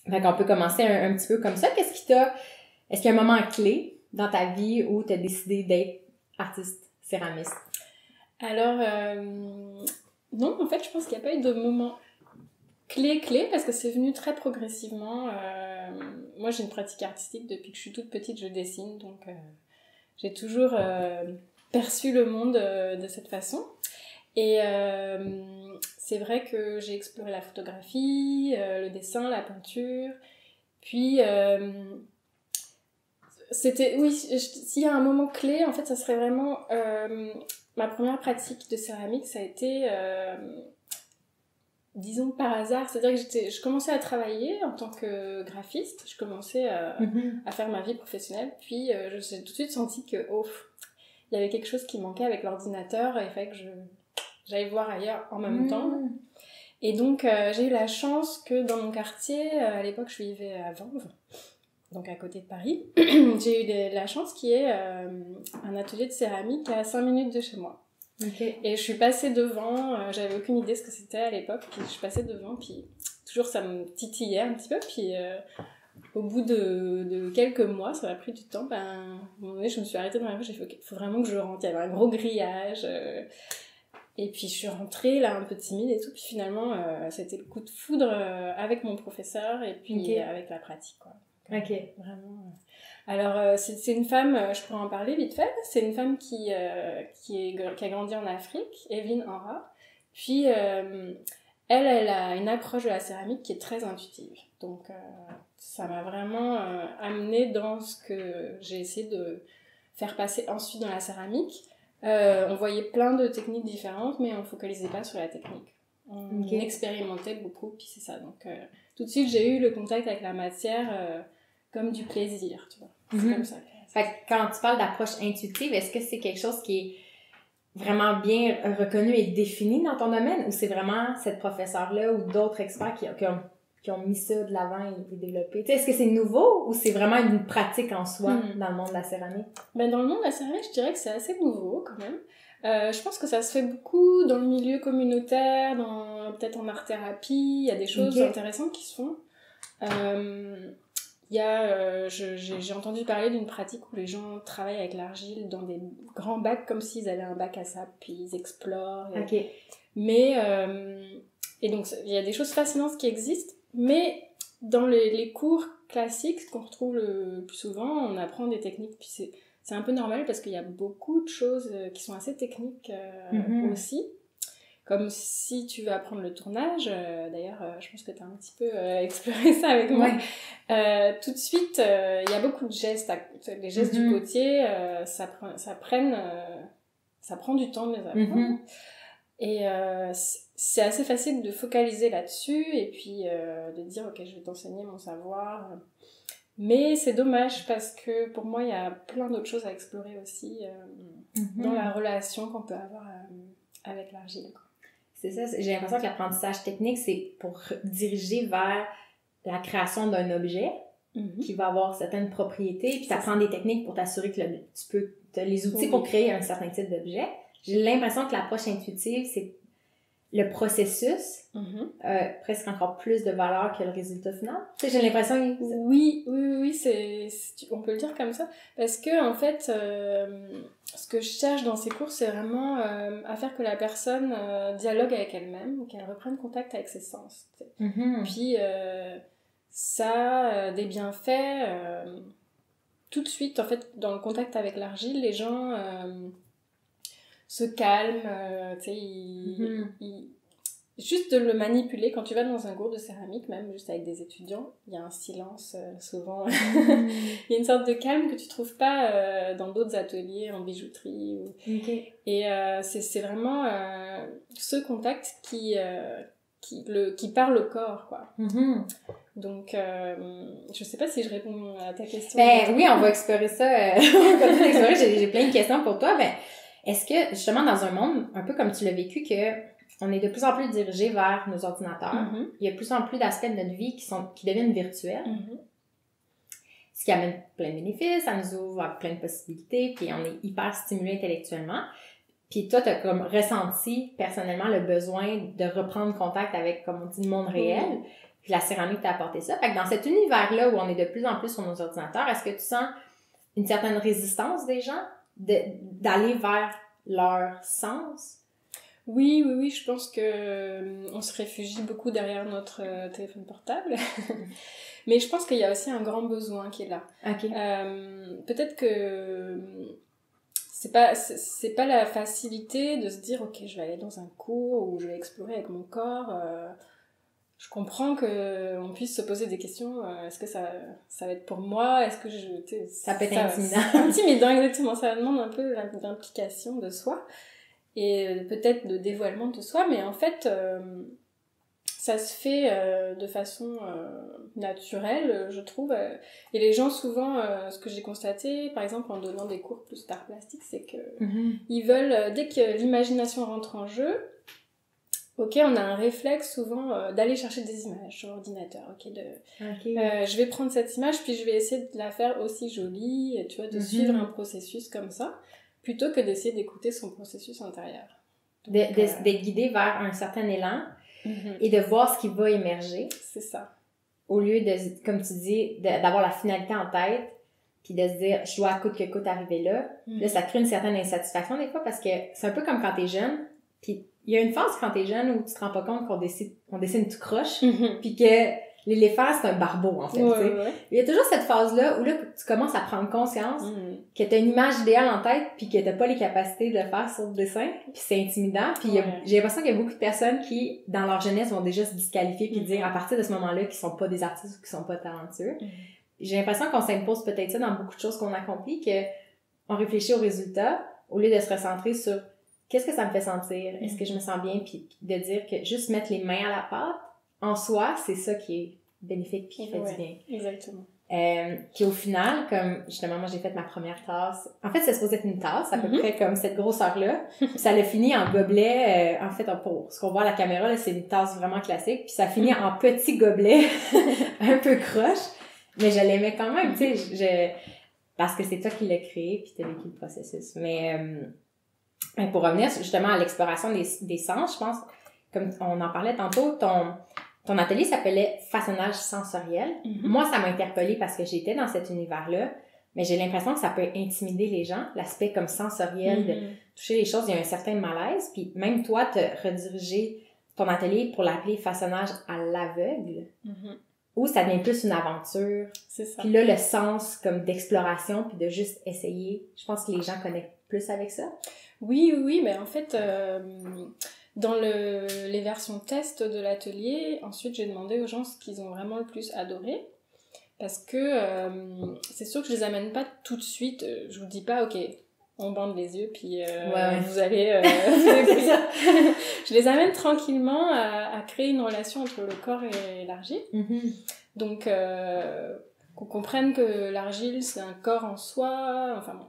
Fait qu'on peut commencer un petit peu comme ça. Est-ce qu'il y a un moment clé dans ta vie où tu as décidé d'être artiste céramiste? Alors, non, en fait, je pense qu'il n'y a pas eu de moment clé, parce que c'est venu très progressivement. Moi, j'ai une pratique artistique depuis que je suis toute petite, je dessine, donc j'ai toujours perçu le monde de cette façon. Et c'est vrai que j'ai exploré la photographie, le dessin, la peinture, puis s'il y a un moment clé, en fait, ça serait vraiment ma première pratique de céramique, ça a été disons par hasard, c'est-à-dire que je commençais à travailler en tant que graphiste, je commençais à faire ma vie professionnelle, puis j'ai tout de suite senti que il y avait quelque chose qui manquait avec l'ordinateur, et il fallait que j'aille voir ailleurs en même temps. Et donc j'ai eu la chance que dans mon quartier, à l'époque je vivais à Vanves, donc à côté de Paris, j'ai eu la chance qu'il y ait un atelier de céramique à 5 minutes de chez moi. Okay. Et je suis passée devant, j'avais aucune idée ce que c'était à l'époque, puis je suis passée devant, puis toujours ça me titillait un petit peu, puis au bout de quelques mois, ça m'a pris du temps, à un moment donné, je me suis arrêtée dans la rue, j'ai fait il faut vraiment que je rentre, il y avait un gros grillage, et puis je suis rentrée là un peu timide et tout, puis finalement c'était le coup de foudre avec mon professeur, et puis avec la pratique, quoi. Ok. Vraiment. Alors, c'est une femme, je pourrais en parler vite fait, c'est une femme qui a grandi en Afrique, Evelyne Henra. Puis, elle a une approche de la céramique qui est très intuitive. Donc, ça m'a vraiment amenée dans ce que j'ai essayé de faire passer ensuite dans la céramique. On voyait plein de techniques différentes, mais on ne focalisait pas sur la technique. On expérimentait beaucoup, puis c'est ça. Donc, tout de suite, j'ai eu le contact avec la matière comme du plaisir, tu vois. C'est comme ça. Fait que quand tu parles d'approche intuitive, est-ce que c'est quelque chose qui est vraiment bien reconnu et défini dans ton domaine, ou c'est vraiment cette professeure-là ou d'autres experts qui ont mis ça de l'avant et développé? Tu sais, est-ce que c'est nouveau ou c'est vraiment une pratique en soi dans le monde de la céramique? Ben, dans le monde de la céramique, je dirais que c'est assez nouveau quand même. Je pense que ça se fait beaucoup dans le milieu communautaire, peut-être en art-thérapie, il y a des choses intéressantes qui se font. J'ai entendu parler d'une pratique où les gens travaillent avec l'argile dans des grands bacs comme s'ils avaient un bac à sable, puis ils explorent. Mais et donc il y a des choses fascinantes qui existent, mais dans les cours classiques qu'on retrouve le plus souvent, on apprend des techniques, puis c'est un peu normal parce qu'il y a beaucoup de choses qui sont assez techniques aussi. Comme si tu veux apprendre le tournage, d'ailleurs, je pense que tu as un petit peu exploré ça avec moi. Tout de suite, il y a beaucoup de gestes. Les gestes du potier, ça prend du temps de les apprendre. Et c'est assez facile de focaliser là-dessus et puis de dire, ok, je vais t'enseigner mon savoir. Mais c'est dommage parce que pour moi, il y a plein d'autres choses à explorer aussi dans la relation qu'on peut avoir avec l'argile. C'est ça, j'ai l'impression que l'apprentissage technique, c'est pour diriger vers la création d'un objet qui va avoir certaines propriétés, puis ça prend des techniques pour t'assurer que tu as les outils pour créer un certain type d'objet. J'ai l'impression que l'approche intuitive, c'est le processus, presque encore plus de valeur que le résultat final. Tu sais, j'ai l'impression que... Oui, on peut le dire comme ça. Parce que, en fait, ce que je cherche dans ces cours, c'est vraiment à faire que la personne dialogue avec elle-même, qu'elle reprenne contact avec ses sens. Puis, ça a des bienfaits. Tout de suite, en fait, dans le contact avec l'argile, les gens se calment, tu sais, juste de le manipuler, quand tu vas dans un cours de céramique, même juste avec des étudiants, il y a un silence souvent. Il y a une sorte de calme que tu trouves pas dans d'autres ateliers en bijouterie. Et c'est vraiment ce contact qui parle au corps, quoi. Donc, je sais pas si je réponds à ta question. Oui, on va explorer ça. On va continuer d'explorer. J'ai plein de questions pour toi. Est-ce que, justement, dans un monde, un peu comme tu l'as vécu, on est de plus en plus dirigé vers nos ordinateurs. Il y a de plus en plus d'aspects de notre vie qui deviennent virtuels. Ce qui amène plein de bénéfices, ça nous ouvre à plein de possibilités, puis on est hyper stimulé intellectuellement. Puis toi, t'as comme ressenti personnellement le besoin de reprendre contact avec, comme on dit, le monde réel. Puis la céramique t'a apporté ça. Fait que dans cet univers-là où on est de plus en plus sur nos ordinateurs, est-ce que tu sens une certaine résistance des gens d'aller vers leur sens? Oui, je pense que on se réfugie beaucoup derrière notre téléphone portable. Mais je pense qu'il y a aussi un grand besoin qui est là. Okay. Peut-être que c'est pas la facilité de se dire ok, je vais aller dans un cours ou je vais explorer avec mon corps. Je comprends que on puisse se poser des questions. Est-ce que ça va être pour moi? Est-ce que ça peut être intimidant. C'est intimidant, exactement. Ça demande un peu d'implication de soi. Et peut-être de dévoilement de soi, mais en fait, ça se fait de façon naturelle, je trouve. Et les gens, souvent, ce que j'ai constaté, par exemple, en donnant des cours plus d'art plastique, c'est que ils veulent, dès que l'imagination rentre en jeu, ok, on a un réflexe souvent d'aller chercher des images sur l'ordinateur. Je vais prendre cette image, puis je vais essayer de la faire aussi jolie, tu vois, de suivre un processus comme ça, plutôt que d'essayer d'écouter son processus intérieur. D'être guidé vers un certain élan et de voir ce qui va émerger. C'est ça. Au lieu de, comme tu dis, d'avoir la finalité en tête, puis de se dire, je dois coûte que coûte arriver là. Là, ça crée une certaine insatisfaction des fois parce que c'est un peu comme quand t'es jeune, puis il y a une phase quand t'es jeune où tu te rends pas compte qu'on dessine tout croche, puis que l'éléphant, c'est un barbeau, en fait, tu sais. Ouais. Il y a toujours cette phase-là où là, tu commences à prendre conscience que t'as une image idéale en tête puis que t'as pas les capacités de le faire sur le dessin, puis c'est intimidant. Puis j'ai l'impression qu'il y a beaucoup de personnes qui, dans leur jeunesse, vont déjà se disqualifier puis dire à partir de ce moment-là qu'ils sont pas des artistes ou qu'ils sont pas talentueux. J'ai l'impression qu'on s'impose peut-être ça dans beaucoup de choses qu'on accomplit, que on réfléchit aux résultats au lieu de se recentrer sur qu'est-ce que ça me fait sentir, est-ce que je me sens bien, puis de dire que juste mettre les mains à la pâte, en soi, c'est ça qui est bénéfique puis qui fait du bien. Exactement. Puis au final, comme justement, moi j'ai fait ma première tasse. En fait, c'est supposé être une tasse, à peu près comme cette grosseur-là. Puis ça l'a fini en gobelet. En fait, pour ce qu'on voit à la caméra, là, c'est une tasse vraiment classique. Puis ça finit en petit gobelet, un peu croche. Mais je l'aimais quand même, tu sais, parce que c'est toi qui l'as créé puis t'as vécu le processus. Mais pour revenir justement à l'exploration des sens, je pense, comme on en parlait tantôt, ton atelier s'appelait façonnage sensoriel. Moi, ça m'a interpellée parce que j'étais dans cet univers-là, mais j'ai l'impression que ça peut intimider les gens, l'aspect comme sensoriel, de toucher les choses, il y a un certain malaise. Puis même toi, t'as redirigé ton atelier pour l'appeler façonnage à l'aveugle, où ça devient plus une aventure. C'est ça. Puis là, le sens comme d'exploration, puis de juste essayer, je pense que les gens connectent plus avec ça. Oui, mais en fait... Dans les versions test de l'atelier, ensuite j'ai demandé aux gens ce qu'ils ont vraiment le plus adoré. Parce que c'est sûr que je les amène pas tout de suite. Je vous dis pas, ok, on bande les yeux, puis vous allez... Je les amène tranquillement à créer une relation entre le corps et l'argile. Donc, qu'on comprenne que l'argile, c'est un corps en soi. Enfin bon,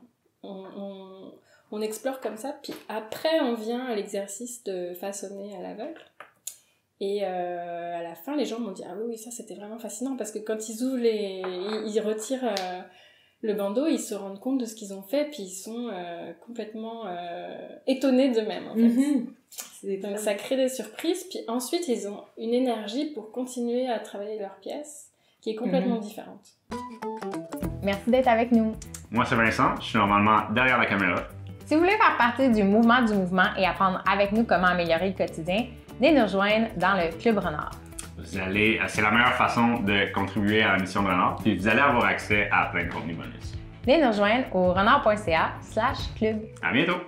on explore comme ça, puis après on vient à l'exercice de façonner à l'aveugle. Et à la fin, les gens m'ont dit « Ah oui, ça c'était vraiment fascinant » parce que quand ils ouvrent ils retirent le bandeau, ils se rendent compte de ce qu'ils ont fait, puis ils sont complètement étonnés d'eux-mêmes, en fait. Donc ça crée des surprises, puis ensuite ils ont une énergie pour continuer à travailler leur pièce qui est complètement différente. Merci d'être avec nous. Moi c'est Vincent, je suis normalement derrière la caméra. Si vous voulez faire partie du mouvement et apprendre avec nous comment améliorer le quotidien, venez nous rejoindre dans le Club Renard. C'est la meilleure façon de contribuer à la mission de Renard, puis vous allez avoir accès à plein de contenus bonus. Venez nous rejoindre au renard.ca/club. À bientôt!